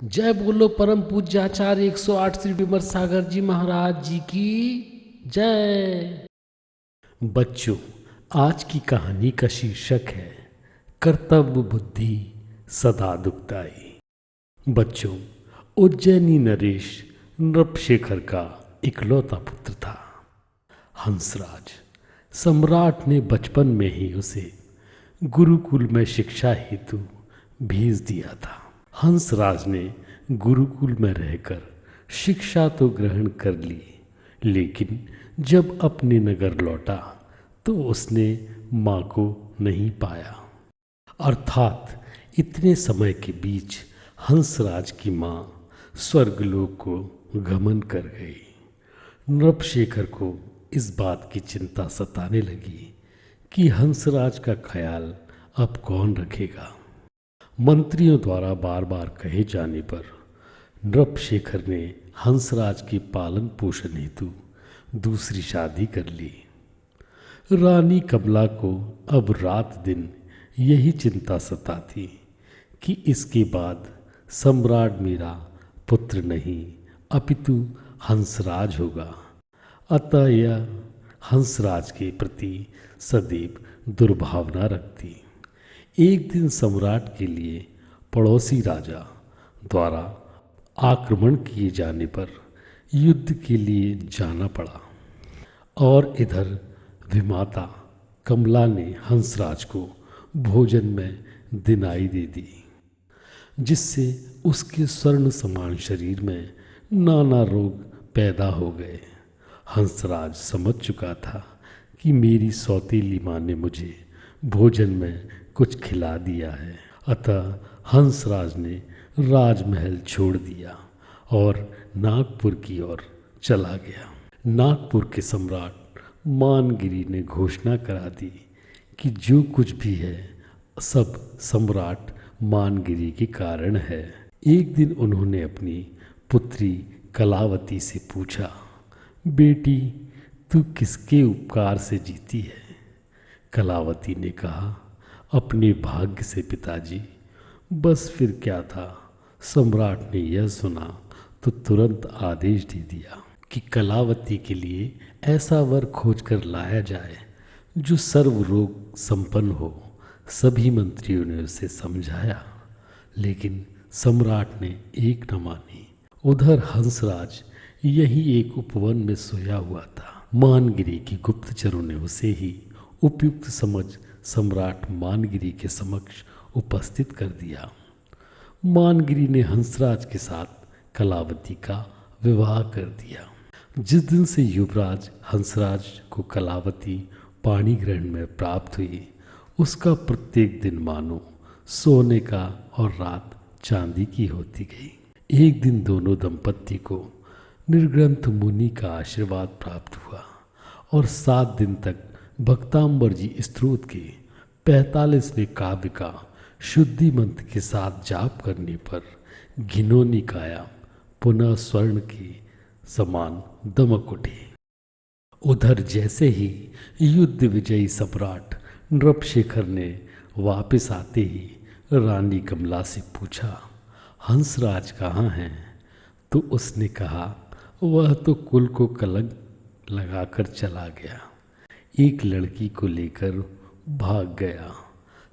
जय बोलो परम पूज्य आचार्य 108 श्री विमर सागर जी महाराज जी की जय। बच्चों, आज की कहानी का शीर्षक है कर्तव्य बुद्धि सदा दुखदाई। बच्चों, उज्जैनी नरेश नृपशेखर का इकलौता पुत्र था। हंसराज सम्राट ने बचपन में ही उसे गुरुकुल में शिक्षा हेतु भेज दिया था। हंसराज ने गुरुकुल में रहकर शिक्षा तो ग्रहण कर ली, लेकिन जब अपने नगर लौटा तो उसने माँ को नहीं पाया। अर्थात इतने समय के बीच हंसराज की माँ स्वर्गलोक को गमन कर गई। नृपशेखर को इस बात की चिंता सताने लगी कि हंसराज का ख्याल अब कौन रखेगा। मंत्रियों द्वारा बार बार कहे जाने पर नृपशेखर ने हंसराज के पालन पोषण हेतु दूसरी शादी कर ली। रानी कमला को अब रात दिन यही चिंता सताती कि इसके बाद सम्राट मेरा पुत्र नहीं अपितु हंसराज होगा। अतः यह हंसराज के प्रति सदैव दुर्भावना रखती। एक दिन सम्राट के लिए पड़ोसी राजा द्वारा आक्रमण किए जाने पर युद्ध के लिए जाना पड़ा और इधर विमाता कमला ने हंसराज को भोजन में दिनाई दे दी, जिससे उसके स्वर्ण समान शरीर में नाना रोग पैदा हो गए। हंसराज समझ चुका था कि मेरी सौतेली माँ ने मुझे भोजन में कुछ खिला दिया है। अतः हंसराज ने राजमहल छोड़ दिया और नागपुर की ओर चला गया। नागपुर के सम्राट मानगिरी ने घोषणा करा दी कि जो कुछ भी है सब सम्राट मानगिरी के कारण है। एक दिन उन्होंने अपनी पुत्री कलावती से पूछा, बेटी तू किसके उपकार से जीती है? कलावती ने कहा, अपने भाग्य से पिताजी। बस फिर क्या था, सम्राट ने यह सुना तो तुरंत आदेश दे दिया कि कलावती के लिए ऐसा वर खोजकर लाया जाए जो सर्व रोग संपन्न हो। सभी मंत्रियों ने उसे समझाया, लेकिन सम्राट ने एक न मानी। उधर हंसराज यही एक उपवन में सोया हुआ था। मानगिरी के गुप्तचरों ने उसे ही उपयुक्त समझ सम्राट मानगिरी के समक्ष उपस्थित कर दिया। मानगिरी ने हंसराज के साथ कलावती का विवाह कर दिया। जिस दिन से युवराज हंसराज को कलावती पाणी ग्रहण में प्राप्त हुई, उसका प्रत्येक दिन मानो सोने का और रात चांदी की होती गई। एक दिन दोनों दंपत्ति को निर्ग्रंथ मुनि का आशीर्वाद प्राप्त हुआ और 7 दिन तक भक्तांबरजी स्तोत्र के 45वें काव्य का शुद्धि मंत्र के साथ जाप करने पर घिनौनी काया पुनः स्वर्ण के समान दमक उठी। उधर जैसे ही युद्ध विजयी सम्राट नृपशेखर ने वापस आते ही रानी कमला से पूछा, हंसराज कहाँ हैं? तो उसने कहा, वह तो कुल को कलंक लगाकर चला गया, एक लड़की को लेकर भाग गया।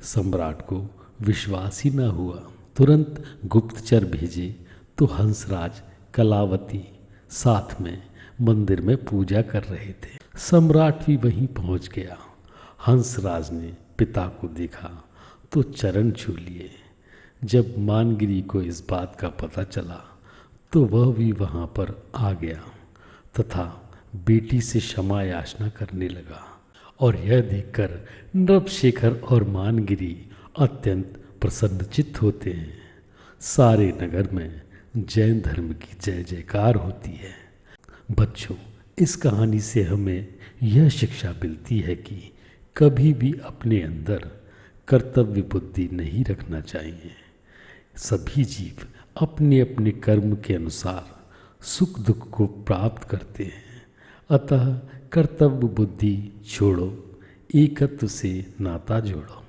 सम्राट को विश्वास ही न हुआ। तुरंत गुप्तचर भेजे तो हंसराज कलावती साथ में मंदिर में पूजा कर रहे थे। सम्राट भी वहीं पहुंच गया। हंसराज ने पिता को देखा तो चरण छू लिए। जब मानगिरी को इस बात का पता चला तो वह भी वहां पर आ गया तथा बेटी से क्षमा याचना करने लगा। और यह देखकर नृपशेखर और मानगिरी अत्यंत प्रसन्नचित्त होते हैं। सारे नगर में जैन धर्म की जय जयकार होती है। बच्चों, इस कहानी से हमें यह शिक्षा मिलती है कि कभी भी अपने अंदर कर्तव्य बुद्धि नहीं रखना चाहिए। सभी जीव अपने अपने कर्म के अनुसार सुख दुख को प्राप्त करते हैं। अतः कर्तव्य बुद्धि छोड़ो, एकत्व से नाता जोड़ो।